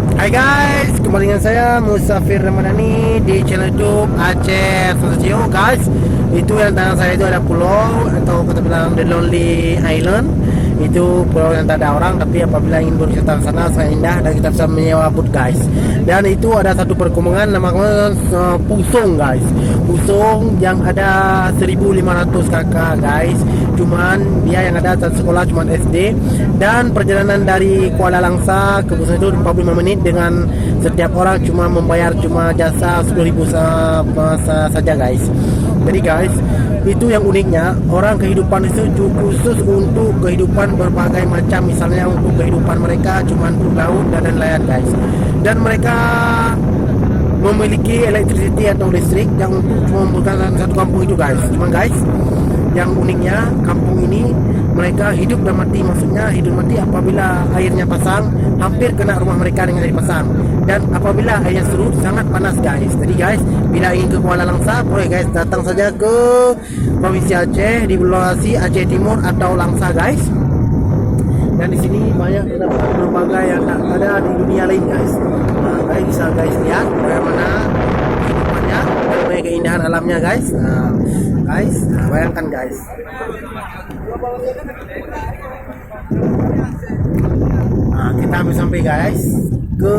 Hai guys, kembali dengan saya Musafir Ramadhani di channel YouTube Aceh Sensasio guys. Itu yang tangan saya itu ada pulau atau kita bilang The Lonely Island. Itu pulau yang tak ada orang, tapi apabila ingin berwisata ke sana sangat indah dan kita bisa menyewa boat guys. Dan itu ada satu perkembangan namanya Pusong guys. Pusong yang ada 1.500 kakak guys. Cuman dia yang ada satu sekolah cuman SD, dan perjalanan dari Kuala Langsa ke Pusong itu 45 menit dengan setiap orang cuma membayar cuma jasa 10.000 saja guys. Jadi guys, itu yang uniknya, orang kehidupan itu khusus untuk kehidupan berbagai macam, misalnya untuk kehidupan mereka cuman untuk laut dan lain-lain guys. Dan mereka memiliki electricity atau listrik yang untuk membuka satu kampung itu guys. Cuman guys, yang uniknya kampung ini mereka hidup dan mati, maksudnya hidup mati apabila airnya pasang hampir kena rumah mereka dengan air pasang, dan apabila airnya surut sangat panas guys. Jadi guys, bila ingin ke Kuala Langsa boleh guys datang saja ke Provinsi Aceh di lokasi Aceh Timur atau Langsa guys. Dan di sini banyak berbagai yang tak ada di dunia lain guys. Nah, guys bisa guys lihat bagaimana kehidupannya dan banyak keindahan alamnya guys. Nah, guys, bayangkan guys. Nah, kita habis sampai guys ke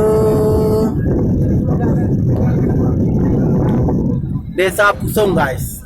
Desa Pusong guys.